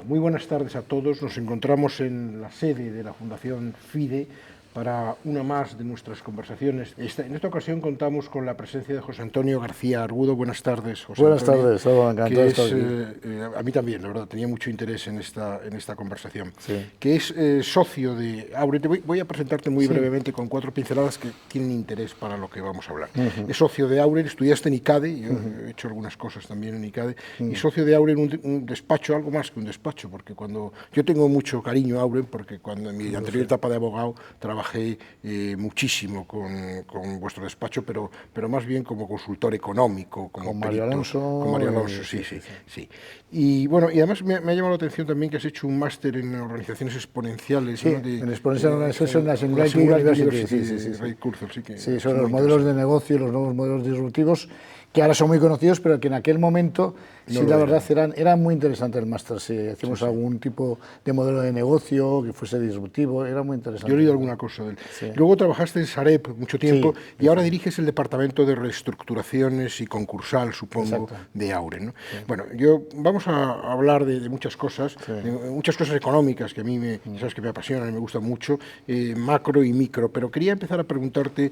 Muy buenas tardes a todos. Nos encontramos en la sede de la Fundación FIDE para una más de nuestras conversaciones. En esta ocasión contamos con la presencia de José Antonio García Argudo. Buenas tardes, José Buenas Antonio. Buenas tardes, encantado de estar aquí. A mí también, la verdad, tenía mucho interés en esta conversación. Sí. Que es socio de Aure. Voy a presentarte muy brevemente con 4 pinceladas que tienen interés para lo que vamos a hablar. Es socio de Aure, estudiaste en ICADE, yo he hecho algunas cosas también en ICADE, y socio de Aure en un despacho, algo más que un despacho, porque cuando yo tengo mucho cariño a Aure, porque cuando en mi anterior etapa de abogado trabajé muchísimo con vuestro despacho, pero más bien como consultor económico, como con perito. Mario Alonso. Con Mario Alonso, sí. Y bueno, y además me ha llamado la atención también que has hecho un máster en organizaciones exponenciales. Sí, ¿no? en Exponential Organization en la Singularity University. Sí, son los modelos de negocio, los nuevos modelos disruptivos, que ahora son muy conocidos, pero que en aquel momento, no, sí, la verdad, era muy interesante el máster. Si hacíamos algún tipo de modelo de negocio que fuese disruptivo, era muy interesante. Yo he leído alguna cosa de él. Sí. Luego trabajaste en Sareb mucho tiempo, y ahora diriges el departamento de reestructuraciones y concursal, supongo, de Aure, ¿no? Sí. Bueno, vamos a hablar de muchas cosas, de muchas cosas económicas que a mí sabes que me apasionan y me gustan mucho, macro y micro, pero quería empezar a preguntarte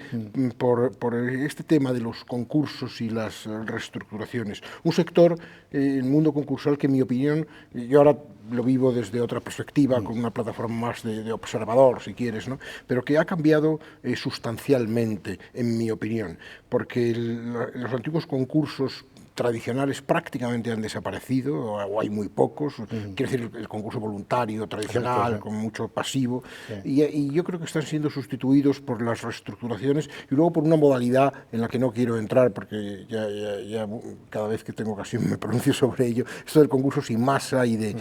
por este tema de los concursos y las reestructuraciones. Un sector, el mundo concursal, que en mi opinión, yo ahora lo vivo desde otra perspectiva, con una plataforma más de observador, si quieres, ¿no? Pero que ha cambiado sustancialmente, en mi opinión, porque los antiguos concursos tradicionales prácticamente han desaparecido, o hay muy pocos, quiero decir, el concurso voluntario tradicional, con mucho pasivo, y yo creo que están siendo sustituidos por las reestructuraciones y luego por una modalidad en la que no quiero entrar, porque ya cada vez que tengo ocasión me pronuncio sobre ello, esto del concurso sin masa y de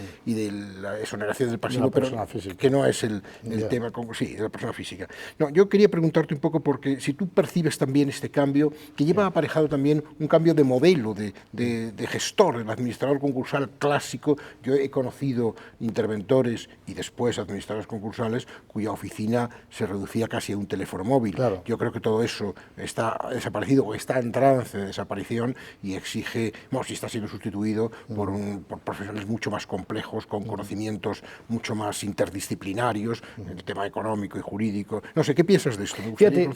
la exoneración del pasivo, pero que no es el tema, de la persona física. No, yo quería preguntarte un poco, porque si tú percibes también este cambio, que lleva aparejado también un cambio de modelo de gestor, el administrador concursal clásico. Yo he conocido interventores y después administradores concursales cuya oficina se reducía casi a un teléfono móvil. Claro. Yo creo que todo eso está desaparecido o está en trance de desaparición y exige, si está siendo sustituido por profesionales mucho más complejos, con conocimientos mucho más interdisciplinarios, el tema económico y jurídico. No sé, ¿qué piensas de esto? Fíjate,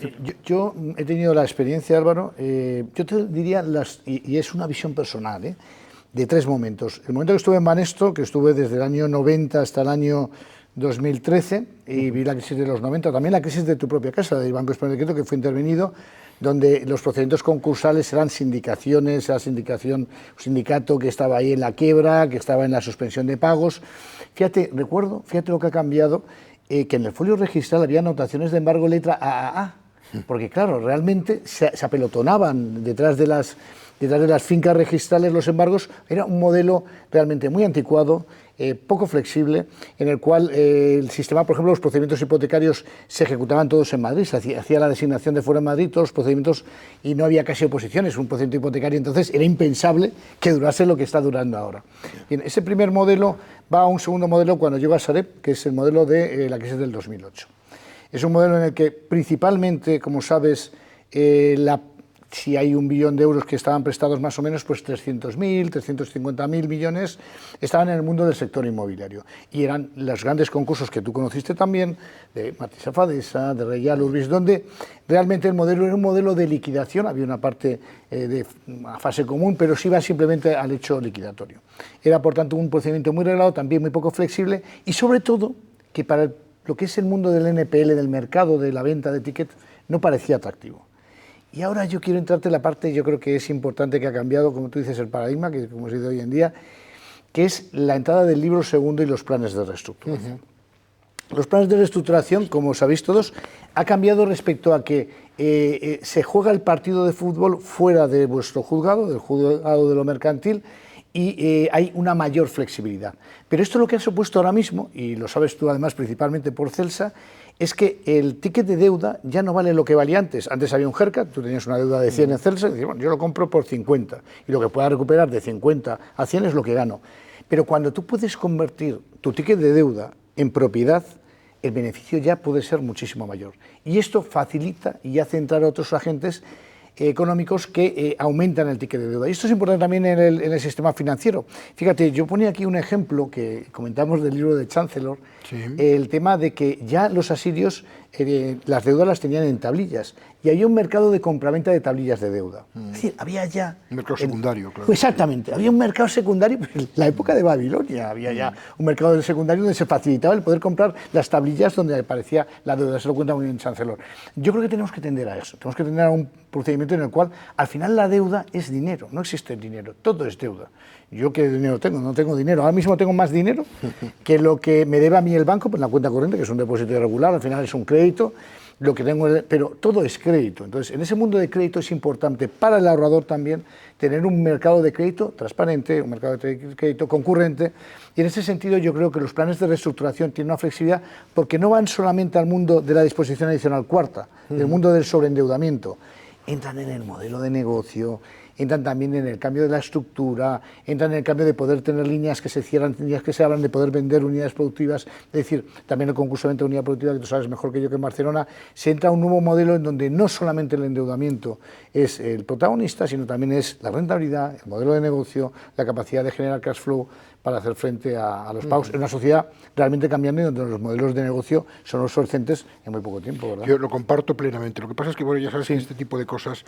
yo he tenido la experiencia, Álvaro, yo te diría, y es una visión personal, de 3 momentos. El momento que estuve en Banesto, que estuve desde el año 90 hasta el año 2013, y vi la crisis de los 90, también la crisis de tu propia casa, del Banco Español de Crédito, que fue intervenido, donde los procedimientos concursales eran sindicaciones, era un sindicato que estaba ahí en la quiebra, que estaba en la suspensión de pagos. Fíjate lo que ha cambiado, que en el folio registral había anotaciones de embargo letra AAA, porque claro, realmente se apelotonaban detrás de las fincas registrales los embargos. Era un modelo realmente muy anticuado, poco flexible, en el cual el sistema, por ejemplo, los procedimientos hipotecarios se ejecutaban todos en Madrid, se hacía la designación de fuera en Madrid, todos los procedimientos, y no había casi oposiciones, un procedimiento hipotecario, entonces era impensable que durase lo que está durando ahora. Bien, ese primer modelo va a un segundo modelo cuando llega a Sareb, que es el modelo de la crisis del 2008. Es un modelo en el que principalmente, como sabes, si hay 1 billón de euros que estaban prestados más o menos, pues 300.000, 350.000 millones estaban en el mundo del sector inmobiliario. Y eran los grandes concursos que tú conociste también, de Martisa Fadesa, de Real Urbis, donde realmente el modelo era un modelo de liquidación, había una parte de fase común, pero sí iba simplemente al hecho liquidatorio. Era, por tanto, un procedimiento muy reglado, también muy poco flexible, y sobre todo que para lo que es el mundo del NPL, del mercado de la venta de ticket, no parecía atractivo. Y ahora yo quiero entrarte en la parte, yo creo que es importante, que ha cambiado, como tú dices, el paradigma, que como se dice hoy en día, que es la entrada del libro segundo y los planes de reestructuración. Los planes de reestructuración, como sabéis todos, ha cambiado respecto a que se juega el partido de fútbol fuera de vuestro juzgado, del juzgado de lo mercantil, y hay una mayor flexibilidad. Pero esto lo que ha supuesto ahora mismo, y lo sabes tú además principalmente por Celsa, es que el ticket de deuda ya no vale lo que valía antes. Antes había un haircut, tú tenías una deuda de 100 en Celsa, y decías, bueno, yo lo compro por 50, y lo que pueda recuperar de 50 a 100 es lo que gano. Pero cuando tú puedes convertir tu ticket de deuda en propiedad, el beneficio ya puede ser muchísimo mayor. Y esto facilita y hace entrar a otros agentes económicos que aumentan el ticket de deuda. Y esto es importante también en el sistema financiero. Fíjate, yo ponía aquí un ejemplo que comentamos del libro de Chancellor, el tema de que ya los asirios las deudas las tenían en tablillas y había un mercado de compraventa de tablillas de deuda. Es decir, había ya... Un mercado secundario, claro. Exactamente, había un mercado secundario, en la época de Babilonia había ya un mercado secundario donde se facilitaba el poder comprar las tablillas donde aparecía la deuda, se lo cuenta muy bien Chancellor. Yo creo que tenemos que tender a eso, tenemos que tender a un procedimiento en el cual al final la deuda es dinero, no existe el dinero, todo es deuda. Yo qué dinero tengo, no tengo dinero, ahora mismo tengo más dinero que lo que me debe a mí el banco, pues la cuenta corriente, que es un depósito irregular, al final es un crédito, lo que tengo, pero todo es crédito. Entonces, en ese mundo de crédito es importante para el ahorrador también tener un mercado de crédito transparente, un mercado de crédito concurrente, y en ese sentido yo creo que los planes de reestructuración tienen una flexibilidad porque no van solamente al mundo de la disposición adicional cuarta, del mundo del sobreendeudamiento, entran en el modelo de negocio, entran también en el cambio de la estructura, entran en el cambio de poder tener líneas que se cierran, líneas que se abran, de poder vender unidades productivas, es decir, también el concurso de venta de unidad productiva, que tú sabes mejor que yo que en Barcelona, se entra a un nuevo modelo en donde no solamente el endeudamiento es el protagonista, sino también es la rentabilidad, el modelo de negocio, la capacidad de generar cash flow para hacer frente a los pagos. Es una sociedad realmente cambiando y donde los modelos de negocio son obsolescentes en muy poco tiempo, ¿verdad? Yo lo comparto plenamente. Lo que pasa es que, bueno, ya sabes que este tipo de cosas,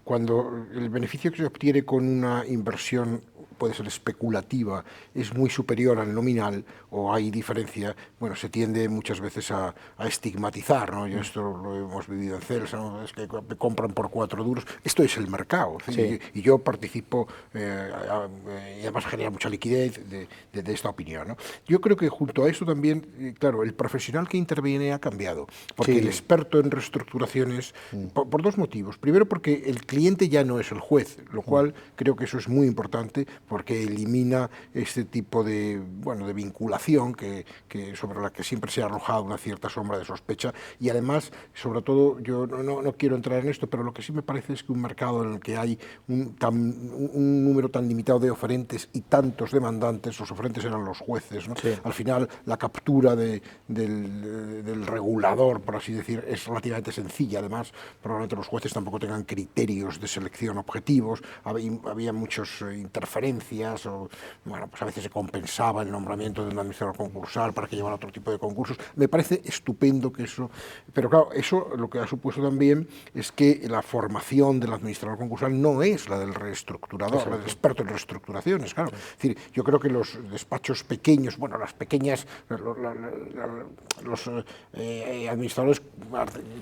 cuando el beneficio que se obtiene con una inversión puede ser especulativa, es muy superior al nominal o hay diferencia, bueno, se tiende muchas veces a estigmatizar, ¿no? Yo esto lo hemos vivido en Celsa, ¿no? Es que compran por 4 duros. Esto es el mercado, ¿sí? Y yo participo y además genera mucha liquidez de esta opinión, ¿no? Yo creo que junto a eso también, claro, el profesional que interviene ha cambiado, porque el experto en reestructuraciones, por dos motivos. Primero, porque el cliente ya no es el juez, lo cual creo que eso es muy importante, porque elimina este tipo de, bueno, de vinculación sobre la que siempre se ha arrojado una cierta sombra de sospecha, y además, sobre todo, yo no quiero entrar en esto, pero lo que sí me parece es que un mercado en el que hay un número tan limitado de oferentes y tantos demandantes, los oferentes eran los jueces, ¿no? Al final la captura del regulador, por así decir, es relativamente sencilla. Además, probablemente los jueces tampoco tengan criterios de selección objetivos, había muchas interferencias, o bueno, pues a veces se compensaba el nombramiento de un administrador concursal para que llevara otro tipo de concursos. Me parece estupendo que eso, pero claro, eso lo que ha supuesto también es que la formación del administrador concursal no es la del reestructurador, la del experto en reestructuraciones, claro. Es decir, yo creo que los despachos pequeños, bueno, las pequeñas, los administradores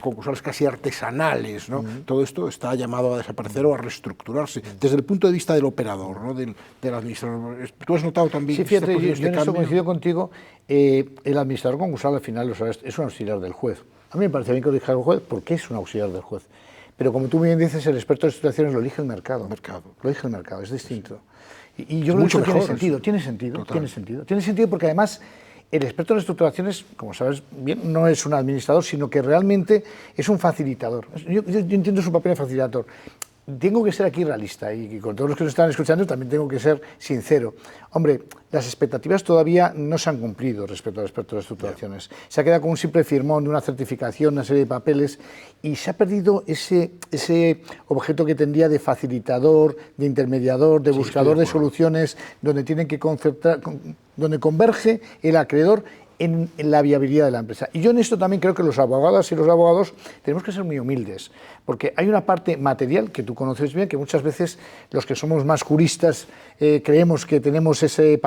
concursales casi artesanales, ¿no? Todo esto está llamado a desaparecer o a reestructurarse desde el punto de vista del operador, ¿no? Del administrador. ¿Tú has notado también? Sí, fíjate, yo en eso coincido contigo. El administrador concursal al final, lo sabes, es un auxiliar del juez. A mí me parece bien que lo elija el juez porque es un auxiliar del juez. Pero como tú bien dices, el experto de situaciones lo elige el mercado. Lo elige el mercado, es distinto. Y yo creo que eso tiene sentido. Tiene sentido porque además el experto en reestructuraciones, como sabes bien, no es un administrador, sino que realmente es un facilitador. Yo entiendo su papel de facilitador. Tengo que ser aquí realista y con todos los que nos están escuchando también tengo que ser sincero. Hombre, las expectativas todavía no se han cumplido respecto al experto de reestructuraciones. Se ha quedado con un simple firmón de una certificación, una serie de papeles, y se ha perdido ese objeto que tendría de facilitador, de intermediador, de buscador de soluciones, donde tienen que donde converge el acreedor en la viabilidad de la empresa. Y yo en esto también creo que los abogadas y los abogados tenemos que ser muy humildes, porque hay una parte material que tú conoces bien, que muchas veces los que somos más juristas creemos que tenemos ese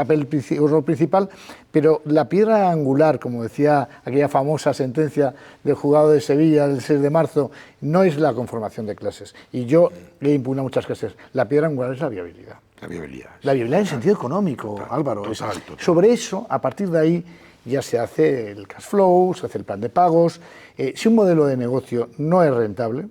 rol principal, pero la piedra angular, como decía aquella famosa sentencia del juzgado de Sevilla del 6 de marzo, no es la conformación de clases. Y yo he impugnado muchas clases. La piedra angular es la viabilidad. La viabilidad en sentido económico, Álvaro. Sobre eso, a partir de ahí, ya se hace el cash flow, se hace el plan de pagos. Si un modelo de negocio no es rentable,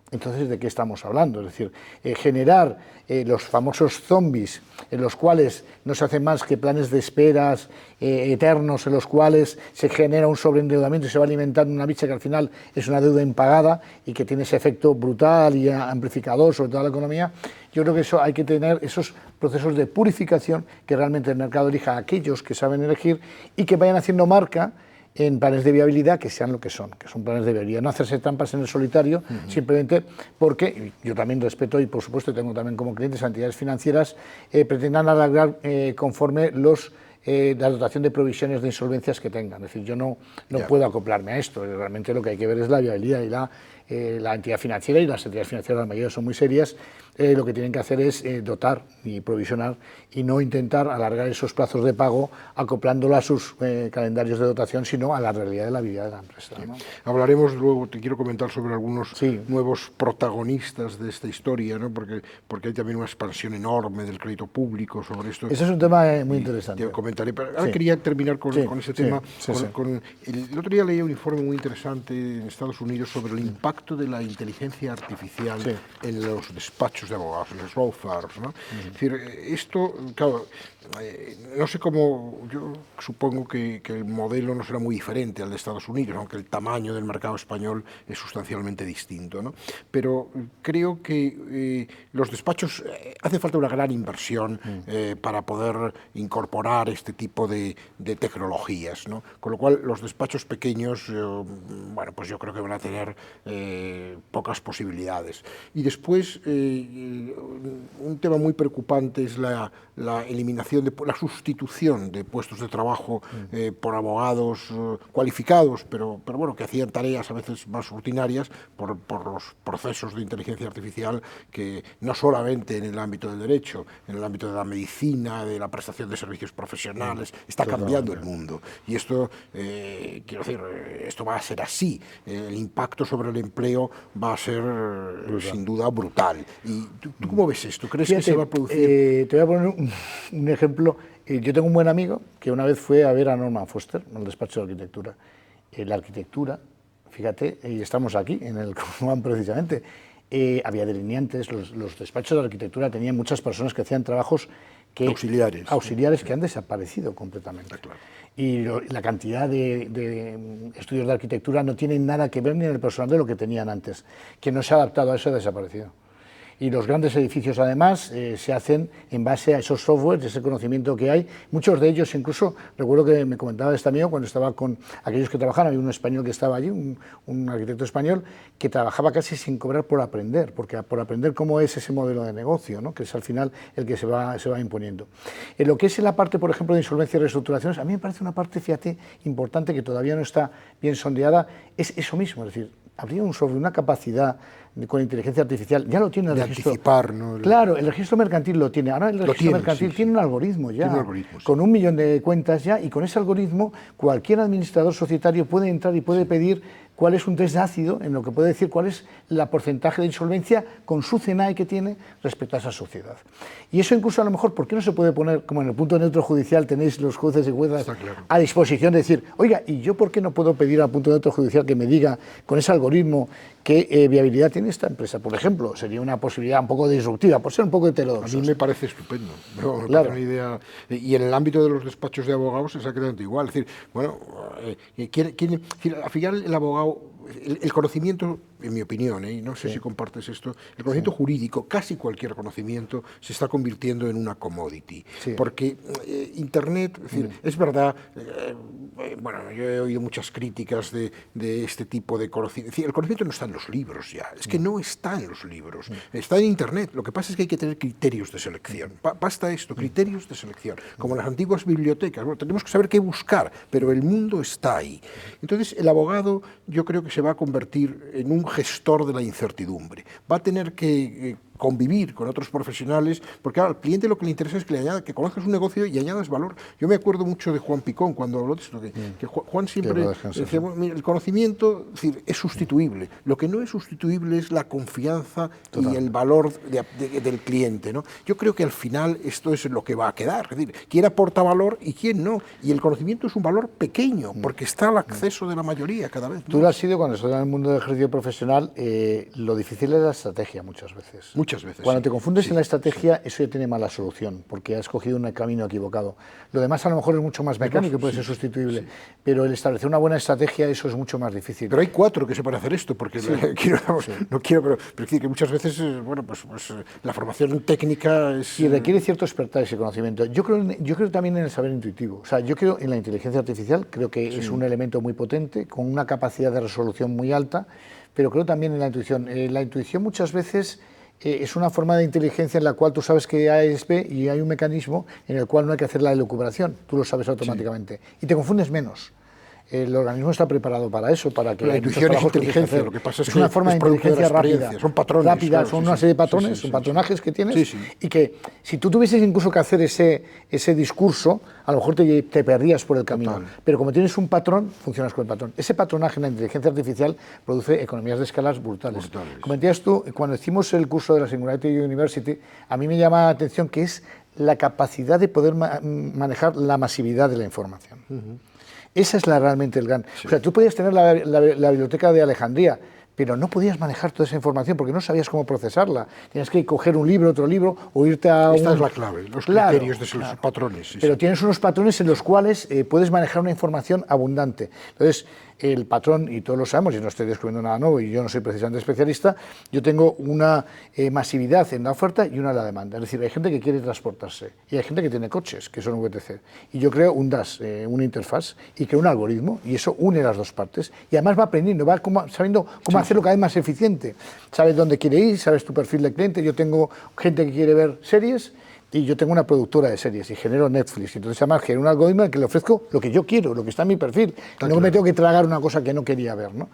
entonces ¿de qué estamos hablando? Es decir, generar los famosos zombies en los cuales no se hacen más que planes de esperas eternos en los cuales se genera un sobreendeudamiento y se va alimentando una bicha que al final es una deuda impagada y que tiene ese efecto brutal y amplificador sobre toda la economía. Yo creo que eso hay que tener esos procesos de purificación, que realmente el mercado elija a aquellos que saben elegir y que vayan haciendo marca en planes de viabilidad que sean lo que son planes de viabilidad. No hacerse trampas en el solitario, simplemente porque yo también respeto y, por supuesto, tengo también como clientes a entidades financieras, pretendan alargar conforme la dotación de provisiones de insolvencias que tengan. Es decir, yo no puedo acoplarme a esto. Realmente lo que hay que ver es la viabilidad y la entidad financiera, y las entidades financieras, la mayoría son muy serias. Lo que tienen que hacer es dotar y provisionar y no intentar alargar esos plazos de pago acoplándolo a sus calendarios de dotación, sino a la realidad de la vida de la empresa, ¿no? Hablaremos luego, te quiero comentar sobre algunos nuevos protagonistas de esta historia, ¿no? porque hay también una expansión enorme del crédito público sobre esto. Ese es un tema muy interesante. Te comentaré, pero ahora quería terminar con ese tema. El otro día leí un informe muy interesante en Estados Unidos sobre el impacto de la inteligencia artificial en los despachos de abogados, en los law firms, ¿no? Es decir, esto, claro, no sé cómo, yo supongo que el modelo no será muy diferente al de Estados Unidos, aunque el tamaño del mercado español es sustancialmente distinto, ¿no? Pero creo que los despachos, hace falta una gran inversión para poder incorporar este tipo de tecnologías, ¿no? Con lo cual los despachos pequeños, bueno, pues yo creo que van a tener pocas posibilidades. Y después, un tema muy preocupante es la eliminación, la sustitución de puestos de trabajo por abogados cualificados, pero bueno, que hacían tareas a veces más rutinarias por los procesos de inteligencia artificial, que no solamente en el ámbito del derecho, en el ámbito de la medicina, de la prestación de servicios profesionales, está cambiando el mundo. Y esto, quiero decir, esto va a ser así. El impacto sobre el empleo va a ser sin duda brutal. ¿Y tú cómo ves esto? ¿Crees que se va a producir? Te voy a poner un ejemplo. Yo tengo un buen amigo que una vez fue a ver a Norman Foster, en el despacho de arquitectura. La arquitectura, fíjate, y estamos aquí, en el Juan precisamente, había delineantes, los despachos de arquitectura tenían muchas personas que hacían trabajos auxiliares que han desaparecido completamente. Claro. Y la cantidad de estudios de arquitectura no tienen nada que ver ni en el personal de lo que tenían antes. Quien no se ha adaptado a eso ha desaparecido. Y los grandes edificios, además, se hacen en base a esos softwares, ese conocimiento que hay. Muchos de ellos, incluso, recuerdo que me comentaba este amigo cuando estaba con aquellos que trabajaban, había un español que estaba allí, un arquitecto español, que trabajaba casi sin cobrar por aprender, porque por aprender cómo es ese modelo de negocio, ¿no? Que es al final el que se va imponiendo. En lo que es la parte, por ejemplo, de insolvencia y reestructuraciones, a mí me parece una parte, fíjate, importante, que todavía no está bien sondeada, es eso mismo, es decir, habría una capacidad con inteligencia artificial, ya lo tiene el registro. Anticipar, ¿no? Claro, el registro mercantil lo tiene. Ahora el registro mercantil tiene un algoritmo ya, con 1 millón de cuentas ya, y con ese algoritmo cualquier administrador societario puede entrar y puede pedir cuál es un test de ácido, en lo que puede decir cuál es el porcentaje de insolvencia con su CNAE que tiene respecto a esa sociedad. Y eso incluso a lo mejor, ¿por qué no se puede poner, como en el punto neutro judicial tenéis los jueces y juezas a disposición de decir, oiga, ¿y yo por qué no puedo pedir al punto neutro judicial que me diga con ese algoritmo qué viabilidad tiene esta empresa? Por ejemplo, sería una posibilidad un poco disruptiva, por ser un poco heterodoxo. A mí me parece estupendo. Me claro. Una idea. Y en el ámbito de los despachos de abogados es exactamente igual. Es decir, bueno, al final el abogado, el conocimiento, en mi opinión, no sé si compartes esto, el conocimiento jurídico, casi cualquier conocimiento, se está convirtiendo en una commodity. Porque Internet, es decir, es verdad, bueno, yo he oído muchas críticas de este tipo de conocimiento. El conocimiento no está en los libros ya, es que no está en los libros, está en Internet. Lo que pasa es que hay que tener criterios de selección. Basta esto, criterios de selección. Como las antiguas bibliotecas, bueno, tenemos que saber qué buscar, pero el mundo está ahí. Entonces, el abogado, yo creo que se va a convertir en un gestor de la incertidumbre. Va a tener que convivir con otros profesionales, porque al cliente lo que le interesa es que conozcas un negocio y añadas valor. Yo me acuerdo mucho de Juan Picón cuando habló de esto, que Juan siempre decía, el conocimiento es sustituible. Lo que no es sustituible es la confianza y el valor del cliente, ¿no? Yo creo que al final esto es lo que va a quedar. Es decir, quién aporta valor y quién no. Y el conocimiento es un valor pequeño, porque está al acceso de la mayoría cada vez. Tú lo has sido cuando estás en el mundo del ejercicio profesional, lo difícil es la estrategia muchas veces. Muchas veces. Cuando te confundes en la estrategia, eso ya tiene mala solución, porque has cogido un camino equivocado. Lo demás a lo mejor es mucho más mecánico y puede ser sustituible, pero el establecer una buena estrategia, eso es mucho más difícil. Pero hay 4 que se pueden hacer esto, porque no quiero, pero decir que muchas veces, bueno, pues la formación técnica es... Y requiere cierto expertise y conocimiento. Yo creo también en el saber intuitivo. O sea, yo creo en la inteligencia artificial, creo que es un elemento muy potente, con una capacidad de resolución muy alta, pero creo también en la intuición. La intuición muchas veces es una forma de inteligencia en la cual tú sabes que A es B y hay un mecanismo en el cual no hay que hacer la elucubración, tú lo sabes automáticamente y te confundes menos. El organismo está preparado para eso, para que la intuición es inteligencia, lo que pasa es que una forma de inteligencia rápida, son patrones, claro, son una serie de patrones, son patronajes que tienes y que si tú tuvieses incluso que hacer ese discurso, a lo mejor te perdías por el camino, pero como tienes un patrón, funcionas con el patrón. Ese patronaje en la inteligencia artificial produce economías de escalas brutales. Comentías tú, cuando hicimos el curso de la Singularity University, a mí me llama la atención que es la capacidad de poder manejar la masividad de la información. Esa es realmente el gran... O sea, tú podías tener la biblioteca de Alejandría, pero no podías manejar toda esa información porque no sabías cómo procesarla. Tenías que coger un libro, otro libro, o irte a... Esta es la clave, los criterios de esos patrones. Pero tienes unos patrones en los cuales puedes manejar una información abundante. Entonces, el patrón, y todos lo sabemos, y no estoy descubriendo nada nuevo, y yo no soy precisamente especialista, yo tengo una masividad en la oferta y una en la demanda. Es decir, hay gente que quiere transportarse, y hay gente que tiene coches, que son VTC. Y yo creo un DAS, una interfaz, y creo un algoritmo, y eso une las dos partes. Y además va aprendiendo, va sabiendo cómo hacerlo cada vez más eficiente. Sabes dónde quiere ir, sabes tu perfil de cliente. Yo tengo gente que quiere ver series, y yo tengo una productora de series y genero Netflix, entonces además genero un algoritmo en el que le ofrezco lo que yo quiero, lo que está en mi perfil, no me tengo que tragar una cosa que no quería ver, ¿no?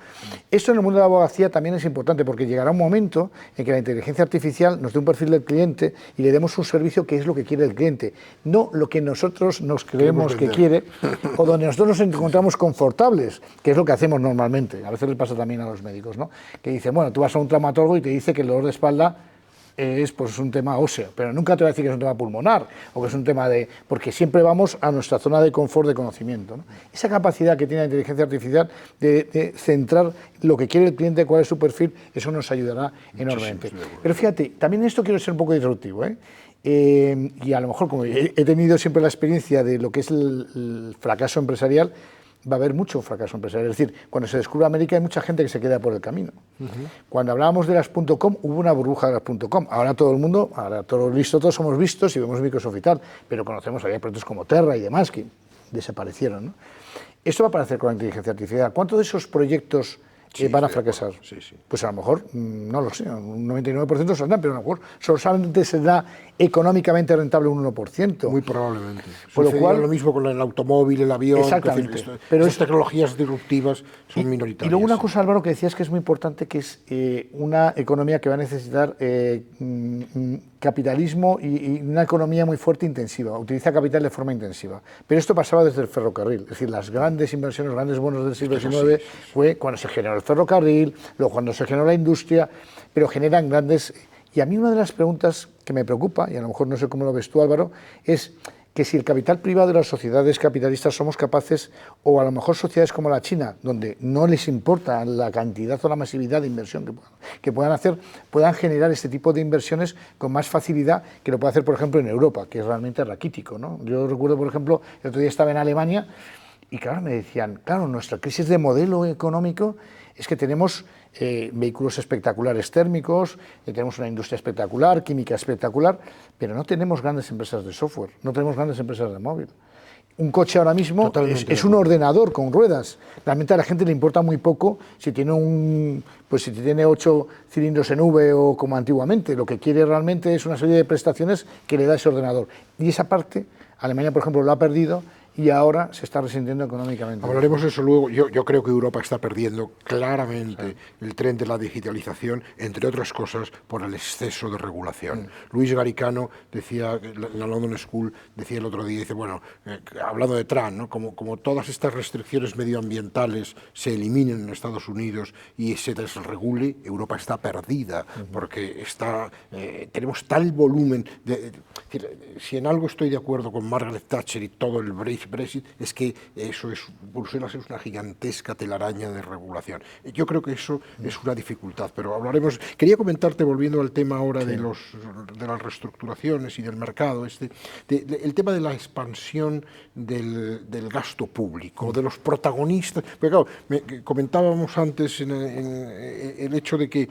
Esto en el mundo de la abogacía también es importante porque llegará un momento en que la inteligencia artificial nos dé un perfil del cliente y le demos un servicio que es lo que quiere el cliente, no lo que nosotros nos creemos que quiere o donde nosotros nos encontramos confortables, que es lo que hacemos normalmente. A veces le pasa también a los médicos, ¿no? Que dicen, bueno, tú vas a un traumatólogo y te dice que el dolor de espalda es pues un tema óseo, pero nunca te va a decir que es un tema pulmonar o que es un tema de... porque siempre vamos a nuestra zona de confort de conocimiento, ¿no? Esa capacidad que tiene la inteligencia artificial de centrar lo que quiere el cliente, cuál es su perfil, eso nos ayudará enormemente. Pero fíjate, también en esto quiero ser un poco disruptivo, y a lo mejor como he tenido siempre la experiencia de lo que es el fracaso empresarial, va a haber mucho fracaso empresarial. Es decir, cuando se descubre América hay mucha gente que se queda por el camino. Cuando hablábamos de las .com, hubo una burbuja de las .com. Ahora todo el mundo, ahora todos somos vistos y vemos Microsoft y tal, pero conocemos, había proyectos como Terra y demás que desaparecieron, ¿no? Esto va a aparecer con la inteligencia artificial. ¿Cuántos de esos proyectos van a fracasar? Pues a lo mejor, no lo sé, un 99% saldrán, pero a lo mejor solamente será económicamente rentable un 1%. Muy probablemente. Por lo cual, lo mismo con el automóvil, el avión. Exactamente. Pero estas tecnologías disruptivas son minoritarias. Y luego una cosa, Álvaro, que decías que es muy importante, que es una economía que va a necesitar capitalismo y una economía muy fuerte e intensiva. Utiliza capital de forma intensiva. Pero esto pasaba desde el ferrocarril. Es decir, las grandes inversiones, los grandes bonos del siglo XIX fue cuando se generó el ferrocarril, luego cuando se generó la industria, pero generan grandes... Y a mí una de las preguntas que me preocupa, y a lo mejor no sé cómo lo ves tú, Álvaro, es que si el capital privado de las sociedades capitalistas somos capaces, o a lo mejor sociedades como la China, donde no les importa la cantidad o la masividad de inversión que puedan hacer, puedan generar este tipo de inversiones con más facilidad que lo puede hacer, por ejemplo, en Europa, que es realmente raquítico, ¿no? Yo recuerdo, por ejemplo, el otro día estaba en Alemania y claro, me decían, claro, nuestra crisis de modelo económico es que tenemos vehículos espectaculares térmicos, tenemos una industria espectacular, química espectacular, pero no tenemos grandes empresas de software, no tenemos grandes empresas de móvil. Un coche ahora mismo es un ordenador con ruedas. Realmente a la gente le importa muy poco si tiene si tiene 8 cilindros en V o como antiguamente. Lo que quiere realmente es una serie de prestaciones que le da ese ordenador. Y esa parte, Alemania, por ejemplo, lo ha perdido y ahora se está resintiendo económicamente. Hablaremos de eso luego. Yo creo que Europa está perdiendo claramente el tren de la digitalización, entre otras cosas por el exceso de regulación. Luis Garicano decía, en la London School, decía el otro día, dice, bueno, hablando de Trump, ¿no? como todas estas restricciones medioambientales se eliminen en Estados Unidos y se desregule, Europa está perdida, porque tenemos tal volumen. Si en algo estoy de acuerdo con Margaret Thatcher y todo el Brexit Brexit, es que Bruselas es una gigantesca telaraña de regulación. Yo creo que eso es una dificultad, pero hablaremos. Quería comentarte, volviendo al tema ahora de las reestructuraciones y del mercado, el tema de la expansión del gasto público, de los protagonistas. Porque claro, comentábamos antes el hecho de que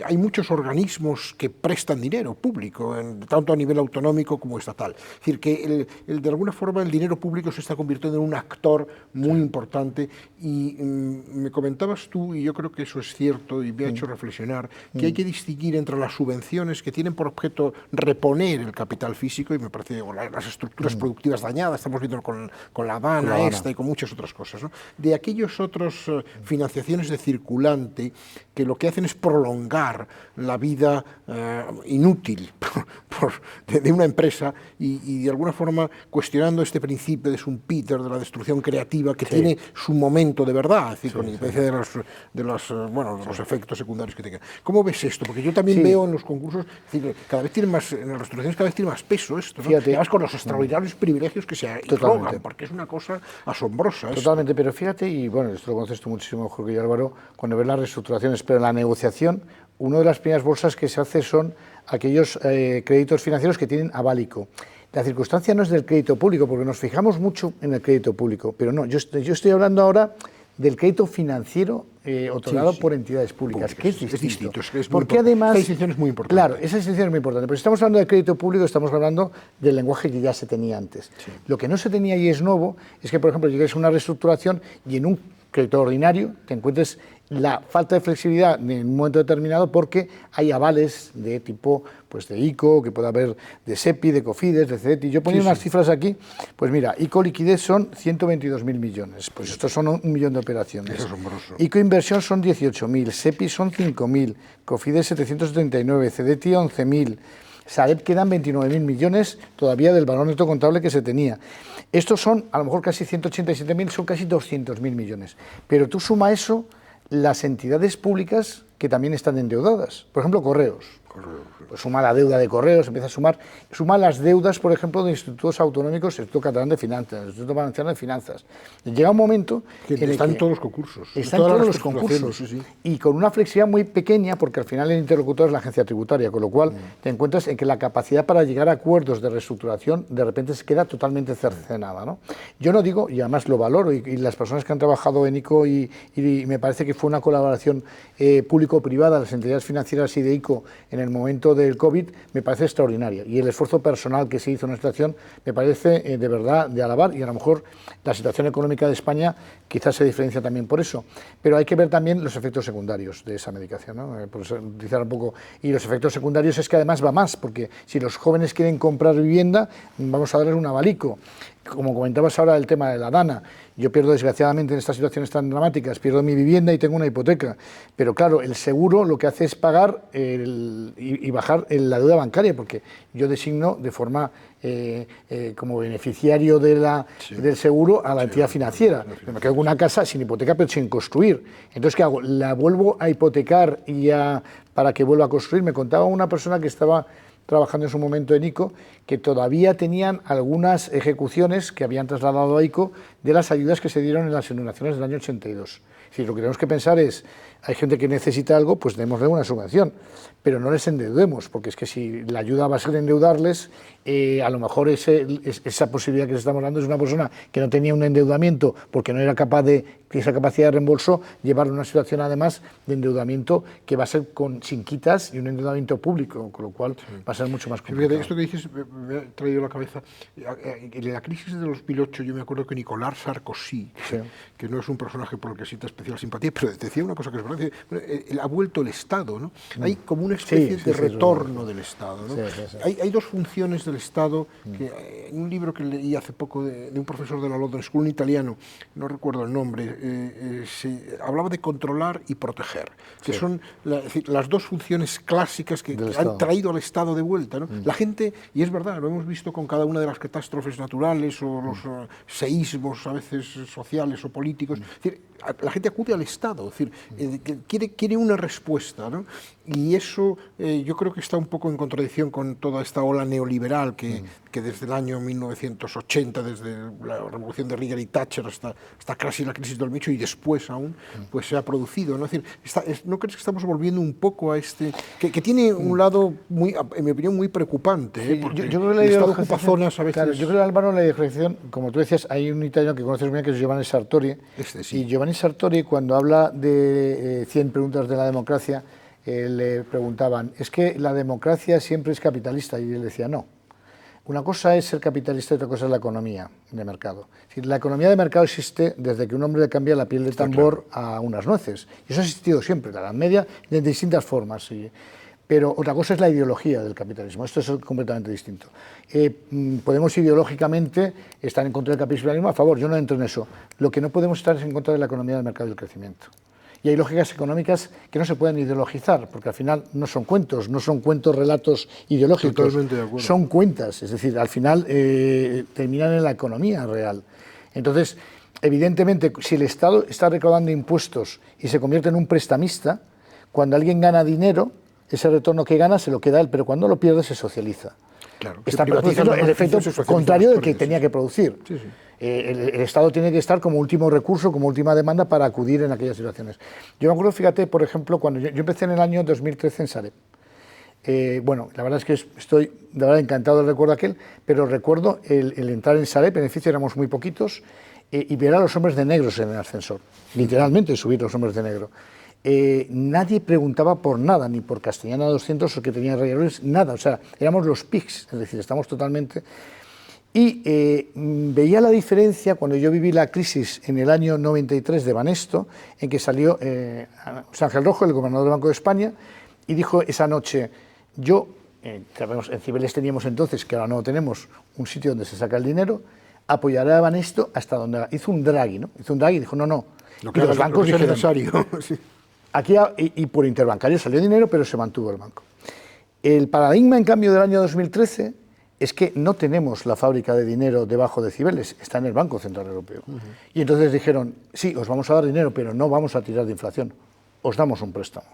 hay muchos organismos que prestan dinero público, tanto a nivel autonómico como estatal. Es decir, que de alguna forma el dinero público se está convirtiendo en un actor muy importante, y me comentabas tú, y yo creo que eso es cierto y me ha hecho reflexionar, que hay que distinguir entre las subvenciones que tienen por objeto reponer el capital físico, y me parece, las estructuras productivas dañadas, estamos viendo con la Habana y con muchas otras cosas, ¿no?, de aquellos otros financiaciones de circulante que lo que hacen es prolongar la vida inútil de una empresa, y de alguna forma cuestionando este principio de Schumpeter, de la destrucción creativa, que tiene su momento de verdad, es decir, con independencia de los efectos secundarios que tenga. ¿Cómo ves esto? Porque yo también veo en los concursos, es decir, cada vez tiene más, en las restauraciones cada vez tiene más peso esto, ¿no? Fíjate, además con los extraordinarios privilegios que se irrogan, porque es una cosa asombrosa. Totalmente, pero fíjate, y bueno, esto lo conoces tú muchísimo mejor que yo, Álvaro, cuando ves las reestructuraciones, pero en la negociación, una de las primeras bolsas que se hace son aquellos créditos financieros que tienen aval ICO. La circunstancia no es del crédito público, porque nos fijamos mucho en el crédito público, pero no, yo estoy hablando ahora del crédito financiero otorgado por entidades públicas, que es distinto. Porque además, esa distinción es muy importante. Claro, esa distinción es muy importante, pero si estamos hablando de crédito público, estamos hablando del lenguaje que ya se tenía antes. Lo que no se tenía y es nuevo es que, por ejemplo, llegues a una reestructuración y en un crédito ordinario te encuentres la falta de flexibilidad en un momento determinado, porque hay avales de tipo pues de ICO, que puede haber de SEPI, de COFIDES, de CEDETI. Yo ponía unas cifras aquí, pues mira, ICO liquidez son 122.000 millones, pues estos son 1 millón de operaciones. Eso es asombroso. ICO inversión son 18.000, SEPI son 5.000, COFIDES 779, CEDETI 11.000, Sareb quedan 29.000 millones todavía del valor neto contable que se tenía. Estos son a lo mejor casi 187.000, son casi 200.000 millones. Pero tú suma eso las entidades públicas que también están endeudadas. Por ejemplo, Correos. Pues suma la deuda de Correos, empieza a suma las deudas, por ejemplo, de institutos autonómicos, el Instituto Catalán de Finanzas, el Instituto Valenciano de Finanzas. Llega un momento en el están que todos los concursos. Están todos los concursos. Y con una flexibilidad muy pequeña, porque al final el interlocutor es la agencia tributaria, con lo cual te encuentras en que la capacidad para llegar a acuerdos de reestructuración de repente se queda totalmente cercenada, ¿no? Yo no digo, y además lo valoro, y las personas que han trabajado en ICO, y me parece que fue una colaboración público-privada, las entidades financieras y de ICO en el momento del COVID, me parece extraordinaria, y el esfuerzo personal que se hizo en esta situación me parece de verdad de alabar, y a lo mejor la situación económica de España quizás se diferencia también por eso, pero hay que ver también los efectos secundarios de esa medicación, ¿no? Por utilizar un poco, y los efectos secundarios es que además va más, porque si los jóvenes quieren comprar vivienda, vamos a darles un avalico. Como comentabas ahora el tema de la DANA, yo pierdo desgraciadamente en estas situaciones tan dramáticas, pierdo mi vivienda y tengo una hipoteca, pero claro, el seguro lo que hace es pagar y bajar la deuda bancaria, porque yo designo de forma como beneficiario del seguro a la entidad financiera. Me quedo con una casa sin hipoteca pero sin construir. Entonces, ¿qué hago? La vuelvo a hipotecar para que vuelva a construir. Me contaba una persona que estaba trabajando en su momento en ICO, que todavía tenían algunas ejecuciones que habían trasladado a ICO de las ayudas que se dieron en las inundaciones del año 82. Si lo que tenemos que pensar es, hay gente que necesita algo, pues démosle una subvención, pero no les endeudemos, porque es que si la ayuda va a ser endeudarles, a lo mejor esa posibilidad que les estamos dando es una persona que no tenía un endeudamiento porque no era capaz de esa capacidad de reembolso, llevarle a una situación además de endeudamiento que va a ser sin quitas y un endeudamiento público, con lo cual va a ser mucho más complicado. Esto que dices me ha traído a la cabeza, en la crisis de 2008 yo me acuerdo que Nicolas Sarkozy, que no es un personaje por el que sienta especial simpatía, pero decía una cosa que es verdad, ha vuelto el Estado, ¿no? Hay como una especie de retorno del Estado, ¿no? Hay dos funciones del Estado, que en un libro que leí hace poco de un profesor de la London School, un italiano, no recuerdo el nombre, se hablaba de controlar y proteger, que son las dos funciones clásicas que han traído al Estado de vuelta, ¿no? La gente, y es verdad, lo hemos visto con cada una de las catástrofes naturales o los seísmos a veces sociales o políticos, es decir, la gente acude al Estado, es decir, quiere una respuesta, ¿no? Y eso yo creo que está un poco en contradicción con toda esta ola neoliberal que desde el año 1980, desde la revolución de Reagan y Thatcher hasta casi la crisis del Micho y después aún, pues se ha producido, ¿no? Es decir, ¿no crees que estamos volviendo un poco a este, que tiene un lado, en mi opinión, muy preocupante? Porque yo creo que el Estado ocupa zonas a veces... Claro, yo creo, Álvaro, la ideologización, como tú decías, hay un italiano que conoces bien que es Giovanni Sartori, sí. y Giovanni Sartori, cuando habla de 100 preguntas de la democracia, le preguntaban, ¿es que la democracia siempre es capitalista? Y él decía, no. Una cosa es ser capitalista y otra cosa es la economía de mercado. Es decir, la economía de mercado existe desde que un hombre le cambia la piel de tambor a unas nueces. Y eso ha existido siempre, la Edad Media, de distintas formas. Sí. Pero otra cosa es la ideología del capitalismo. Esto es completamente distinto. Podemos ideológicamente estar en contra del capitalismo, a favor, yo no entro en eso. Lo que no podemos estar es en contra de la economía del mercado y del crecimiento. Y hay lógicas económicas que no se pueden ideologizar, porque al final no son cuentos, relatos ideológicos. Totalmente de acuerdo. Son cuentas, es decir, al final terminan en la economía real. Entonces, evidentemente, si el Estado está recaudando impuestos y se convierte en un prestamista, cuando alguien gana dinero, ese retorno que gana se lo queda él, pero cuando lo pierde se socializa. Claro, está produciendo el efecto contrario del que tenía que producir. Sí, sí. El Estado tiene que estar como último recurso, como última demanda para acudir en aquellas situaciones. Yo me acuerdo, fíjate, por ejemplo, cuando yo empecé en el año 2013 en Sareb. Bueno, la verdad es que estoy de verdad encantado del recuerdo aquel, pero recuerdo el entrar en Sareb, en edificio éramos muy poquitos, y ver a los hombres de negros en el ascensor, literalmente subir los hombres de negro. Nadie preguntaba por nada, ni por Castellana 200 o que tenía rayadores, nada, o sea, éramos los pigs, es decir, estamos totalmente... Y veía la diferencia cuando yo viví la crisis en el año 93 de Banesto, en que salió Ángel Rojo, el gobernador del Banco de España, y dijo esa noche, en Cibeles teníamos entonces, que ahora no tenemos, un sitio donde se saca el dinero, apoyaré a Banesto hasta donde hizo un Draghi, ¿no? Hizo un Draghi y dijo, no. Lo que los bancos dijeron, necesario. Sí. Aquí, y por interbancario salió dinero, pero se mantuvo el banco. El paradigma, en cambio, del año 2013 es que no tenemos la fábrica de dinero debajo de Cibeles, está en el Banco Central Europeo. Y entonces dijeron, sí, os vamos a dar dinero, pero no vamos a tirar de inflación, os damos un préstamo.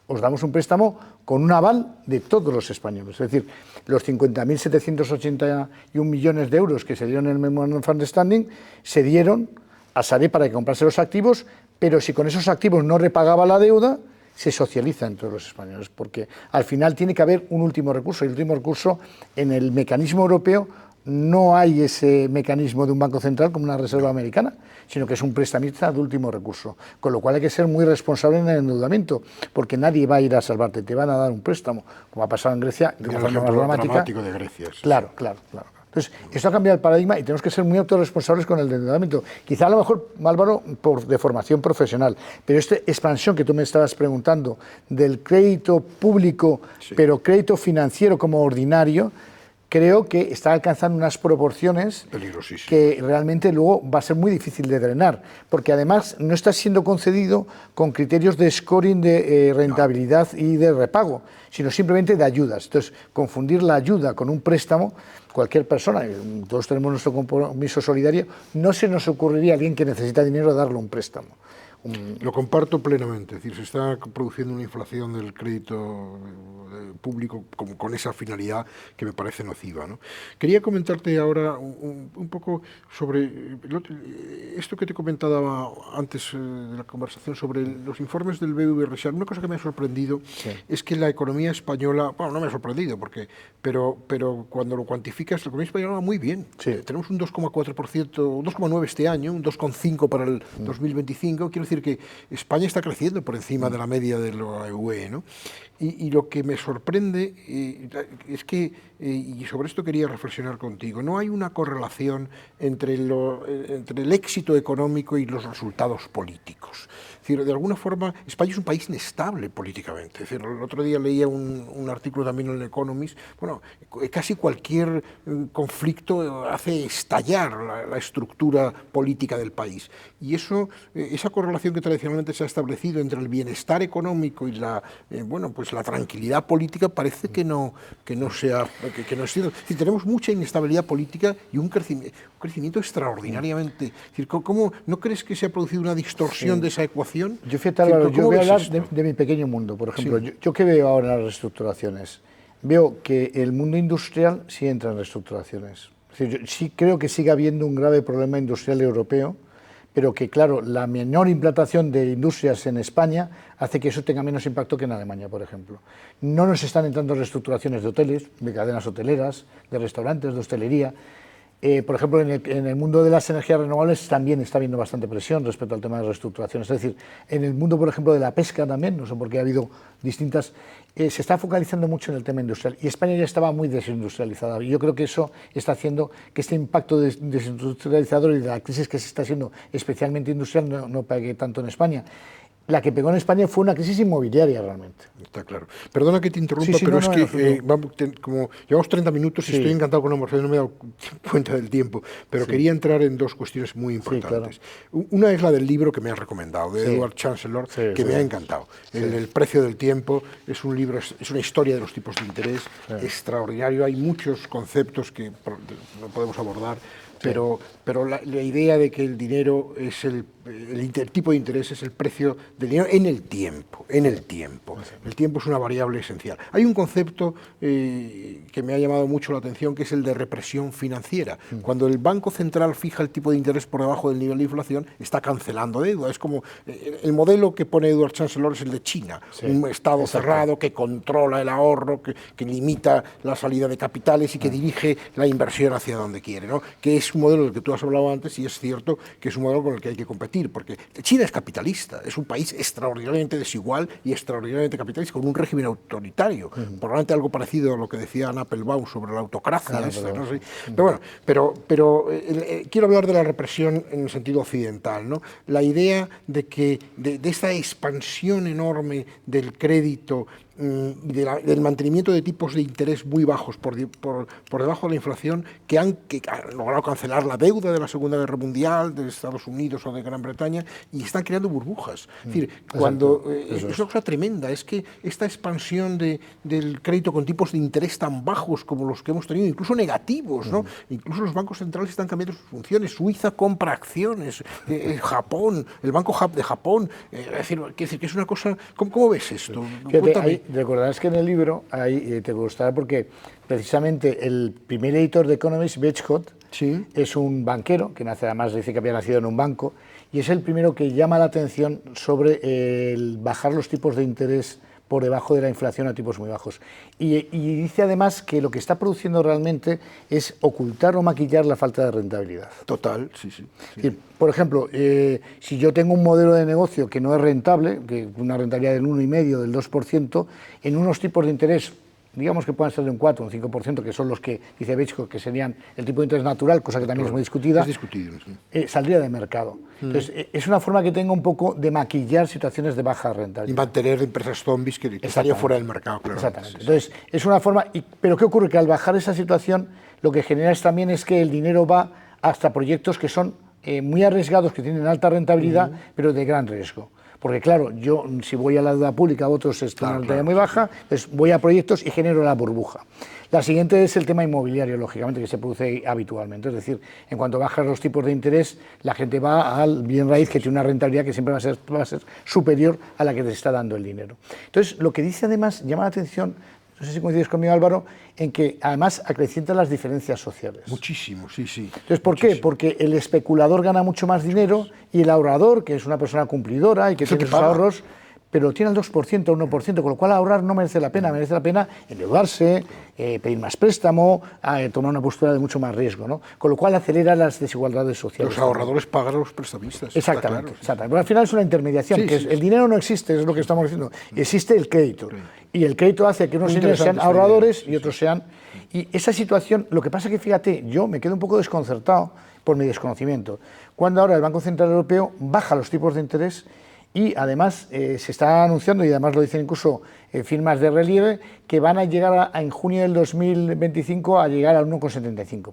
Os damos un préstamo con un aval de todos los españoles. Es decir, los 50.781 millones de euros que se dieron en el Memorandum of Understanding se dieron a Sareb para que comprase los activos, pero si con esos activos no repagaba la deuda, se socializa entre los españoles, porque al final tiene que haber un último recurso, y el último recurso en el mecanismo europeo no hay ese mecanismo de un banco central como una reserva americana, sino que es un prestamista de último recurso, con lo cual hay que ser muy responsable en el endeudamiento, porque nadie va a ir a salvarte, te van a dar un préstamo, como ha pasado en Grecia, de una forma dramático de Grecia. Sí. Claro. Entonces, esto ha cambiado el paradigma y tenemos que ser muy autorresponsables con el endeudamiento. Quizá a lo mejor, Álvaro, de formación profesional, pero esta expansión que tú me estabas preguntando del crédito público, sí, pero crédito financiero como ordinario, creo que está alcanzando unas proporciones que realmente luego va a ser muy difícil de drenar, porque además no está siendo concedido con criterios de scoring de rentabilidad y de repago, sino simplemente de ayudas. Entonces, confundir la ayuda con un préstamo, cualquier persona, todos tenemos nuestro compromiso solidario, no se nos ocurriría a alguien que necesita dinero darle un préstamo. Lo comparto plenamente, es decir, se está produciendo una inflación del crédito público con esa finalidad que me parece nociva, ¿no? Quería comentarte ahora un poco sobre esto que te comentaba antes de la conversación sobre los informes del BBVA Research. Una cosa que me ha sorprendido es que la economía española, bueno, no me ha sorprendido, pero cuando lo cuantificas, la economía española va muy bien. Sí. Tenemos un 2,4%, 2,9% este año, un 2,5% para el 2025, quiero decir que España está creciendo por encima de la media de la UE, ¿no? Y lo que me sorprende es que, y sobre esto quería reflexionar contigo, no hay una correlación entre el éxito económico y los resultados políticos. decir, de alguna forma, España es un país inestable políticamente. Es decir, el otro día leía un artículo también en el Economist. Bueno, casi cualquier conflicto hace estallar la estructura política del país. Y eso, esa correlación que tradicionalmente se ha establecido entre el bienestar económico y la, bueno, pues la tranquilidad política parece que no sea, que no es cierto. Es decir, tenemos mucha inestabilidad política y un crecimiento extraordinariamente. Es decir, ¿cómo, ¿no crees que se ha producido una distorsión de esa ecuación? Yo, fíjate, Álvaro, yo voy a hablar de mi pequeño mundo, por ejemplo. Yo ¿qué veo ahora en las reestructuraciones? Veo que el mundo industrial sí entra en reestructuraciones. Es decir, yo sí creo que sigue habiendo un grave problema industrial europeo, pero que, claro, la menor implantación de industrias en España hace que eso tenga menos impacto que en Alemania, por ejemplo. No nos están entrando reestructuraciones de hoteles, de cadenas hoteleras, de restaurantes, de hostelería. Por ejemplo, en el mundo de las energías renovables también está habiendo bastante presión respecto al tema de reestructuraciones. Es decir, en el mundo, por ejemplo, de la pesca también, no sé por qué ha habido distintas... se está focalizando mucho en el tema industrial y España ya estaba muy desindustrializada y yo creo que eso está haciendo que este impacto desindustrializador y de la crisis que se está haciendo especialmente industrial no pegue tanto en España. La que pegó en España fue una crisis inmobiliaria realmente. Está claro. Perdona que te interrumpa, pero es que como llevamos 30 minutos y estoy encantado con la conversación, no me he dado cuenta del tiempo, pero quería entrar en dos cuestiones muy importantes. Claro. Una es la del libro que me has recomendado, de Edward Chancellor, que me ha encantado. El precio del tiempo es un libro, es una historia de los tipos de interés extraordinario. Hay muchos conceptos que no podemos abordar, pero la idea de que el dinero es el tipo de interés es el precio del dinero en el tiempo. El tiempo es una variable esencial. Hay un concepto que me ha llamado mucho la atención, que es el de represión financiera. Cuando el Banco Central fija el tipo de interés por debajo del nivel de inflación, está cancelando deuda. Es como el modelo que pone Edward Chancellor es el de China, un estado cerrado que controla el ahorro, que limita la salida de capitales y que dirige la inversión hacia donde quiere, ¿no? Que es un modelo del que tú has hablado antes y es cierto que es un modelo con el que hay que competir, porque China es capitalista, es un país extraordinariamente desigual y extraordinariamente capitalista, con un régimen autoritario, probablemente algo parecido a lo que decía Anne Applebaum sobre la autocracia. ¿No? Sí. Pero quiero hablar de la represión en el sentido occidental, ¿no? La idea de que de esta expansión enorme del crédito y del mantenimiento de tipos de interés muy bajos por debajo de la inflación que han logrado cancelar la deuda de la Segunda Guerra Mundial, de Estados Unidos o de Gran Bretaña, y están creando burbujas. Es decir, es una cosa tremenda, es que esta expansión del crédito con tipos de interés tan bajos como los que hemos tenido, incluso negativos, ¿no? Incluso los bancos centrales están cambiando sus funciones. Suiza compra acciones, Japón, el Banco de Japón, es decir, que es una cosa... ¿Cómo ves esto? Recordarás que en el libro, te gustará porque precisamente el primer editor de Economist, Bagehot, es un banquero, que nace, además dice que había nacido en un banco, y es el primero que llama la atención sobre el bajar los tipos de interés por debajo de la inflación a tipos muy bajos. Y dice además que lo que está produciendo realmente es ocultar o maquillar la falta de rentabilidad. Total, sí. Por ejemplo, si yo tengo un modelo de negocio que no es rentable, que una rentabilidad del 1,5%, del 2%, en unos tipos de interés, digamos que puedan ser de un 4 o un 5%, que son los que dice Bagehot que serían el tipo de interés natural, cosa que también es muy discutida, saldría de mercado. Entonces, es una forma que tenga un poco de maquillar situaciones de baja rentabilidad. Y mantener empresas zombies que estarían fuera del mercado, claro. Exactamente. Entonces, es una forma... pero ¿qué ocurre? Que al bajar esa situación, lo que genera también es que el dinero va hasta proyectos que son muy arriesgados, que tienen alta rentabilidad, pero de gran riesgo. Porque claro, yo si voy a la deuda pública, otros están en una rentabilidad muy baja, pues voy a proyectos y genero la burbuja. La siguiente es el tema inmobiliario, lógicamente, que se produce habitualmente. Es decir, en cuanto bajan los tipos de interés, la gente va al bien raíz, que tiene una rentabilidad que siempre va a ser superior a la que te está dando el dinero. Entonces, lo que dice además llama la atención, no sé si coincides conmigo, Álvaro, en que además acrecienta las diferencias sociales. Muchísimo, sí. Entonces, ¿por qué? Porque el especulador gana mucho más dinero y el ahorrador, que es una persona cumplidora y que tiene sus ahorros, pero tiene el 2% o 1%, con lo cual ahorrar no merece la pena. Merece la pena endeudarse, pedir más préstamo, tomar una postura de mucho más riesgo, ¿no? Con lo cual acelera las desigualdades sociales. Los ahorradores pagan a los prestamistas. Exactamente. Pero al final es una intermediación, el dinero no existe, es lo que estamos diciendo. Existe el crédito. Y el crédito hace que unos señores sean ahorradores y otros sean... Y esa situación, lo que pasa es que, fíjate, yo me quedo un poco desconcertado por mi desconocimiento. Cuando ahora el Banco Central Europeo baja los tipos de interés Y además se está anunciando, y además lo dicen incluso firmas de relieve, que van a llegar en junio del 2025 a llegar al 1,75%.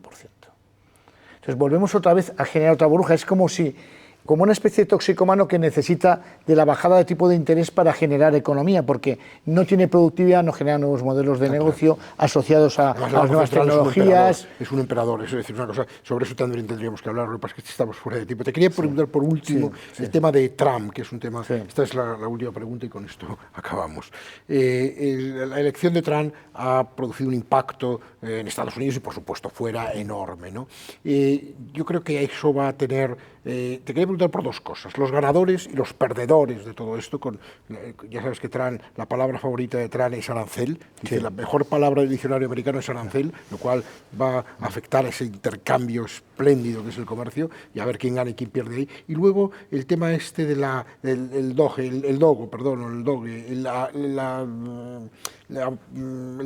Entonces volvemos otra vez a generar otra burbuja. Es como una especie de toxicomano que necesita de la bajada de tipo de interés para generar economía, porque no tiene productividad, no genera nuevos modelos de negocio asociados a las nuevas tecnologías. Es un emperador, es decir, una cosa, sobre eso también tendríamos que hablar, lo que pasa es que estamos fuera de tiempo. Te quería preguntar por último el tema de Trump, que es un tema, esta es la última pregunta y con esto acabamos. La elección de Trump ha producido un impacto en Estados Unidos y por supuesto fuera enorme, ¿no? Yo creo que eso va a tener, te quería preguntar por dos cosas, los ganadores y los perdedores de todo esto. Ya sabes que Trump, la palabra favorita de Trump es arancel, dice la mejor palabra del diccionario americano es arancel, lo cual va a afectar ese intercambio espléndido que es el comercio, y a ver quién gana y quién pierde ahí. Y luego el tema este de el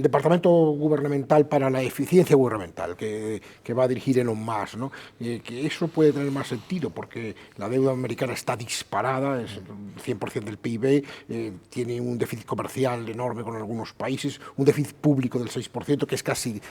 Departamento Gubernamental para la Eficiencia Gubernamental, que va a dirigir Elon Musk, ¿no? Que eso puede tener más sentido, porque la deuda americana está disparada, es el 100% del PIB, tiene un déficit comercial enorme con algunos países, un déficit público del 6%, que es casi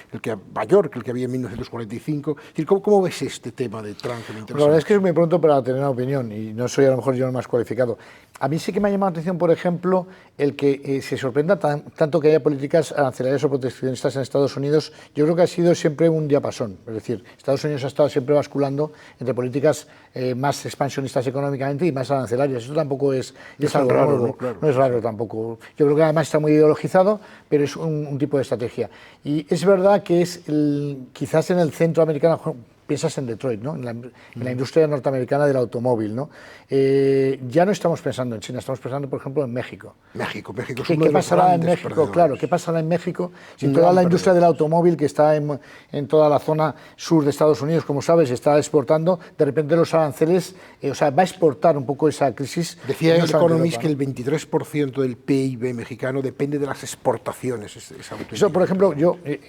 mayor que el que había en 1945. Es decir, ¿cómo ves este tema de Trump? Que me interesa. La verdad es que me pregunto para tener una opinión, y no soy a lo mejor yo el más cualificado. A mí sí que me ha llamado la atención, por ejemplo, el que se sorprenda tanto que haya políticas arancelarias o proteccionistas en Estados Unidos. Yo creo que ha sido siempre un diapasón, es decir, Estados Unidos ha estado siempre basculando entre políticas más expansionistas económicamente y más arancelarias. Eso tampoco es algo raro, nuevo, ¿no? Claro, no es raro tampoco. Yo creo que además está muy ideologizado, pero es un tipo de estrategia. Y es verdad que es quizás en el centro americano, piensas en Detroit, ¿no? en la industria norteamericana del automóvil, ¿no? Ya no estamos pensando en China, estamos pensando, por ejemplo, en México. México es ¿Qué pasará en México? Claro, ¿qué pasará en México si toda la industria del automóvil que está en toda la zona sur de Estados Unidos, como sabes, está exportando, de repente los aranceles, va a exportar un poco esa crisis? Decía el Economist que el 23% del PIB mexicano depende de las exportaciones. Eso, por ejemplo,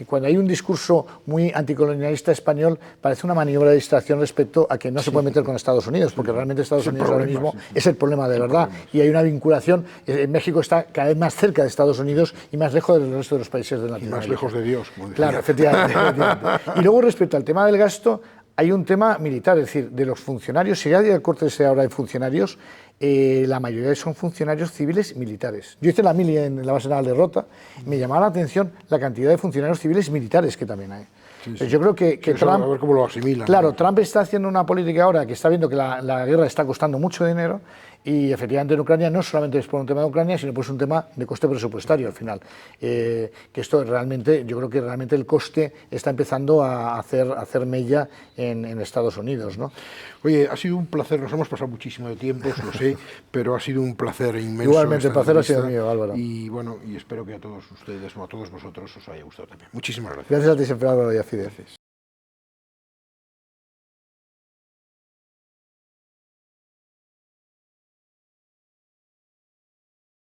cuando hay un discurso muy anticolonialista español, parece una maniobra de distracción respecto a que no se puede meter con Estados Unidos, porque realmente Estados Unidos ahora mismo es el problema de verdad, y hay una vinculación. México está cada vez más cerca de Estados Unidos y más lejos del resto de los países de Latinoamérica. Y más lejos de Dios. Claro, efectivamente. Y luego, respecto al tema del gasto, hay un tema militar, es decir, de los funcionarios, si ya hay el corte se habla de funcionarios, la mayoría son funcionarios civiles militares. Yo hice la mili en la base naval de Rota, me llamaba la atención la cantidad de funcionarios civiles militares que también hay. Sí. Yo creo que Trump, a ver cómo lo asimilan. Claro, ¿no? Trump está haciendo una política ahora que está viendo que la guerra está costando mucho dinero, y efectivamente en Ucrania no solamente es por un tema de Ucrania, sino por un tema de coste presupuestario al final. Que esto realmente, yo creo que realmente el coste está empezando a hacer mella en Estados Unidos, ¿no? Oye, ha sido un placer, nos hemos pasado muchísimo de tiempo, lo sé, pero ha sido un placer inmenso. Igualmente, el placer ha sido mío, Álvaro. Y bueno, y espero que a todos ustedes, o a todos vosotros, os haya gustado también. Muchísimas gracias. Gracias a ti siempre, Álvaro, y a Fidel.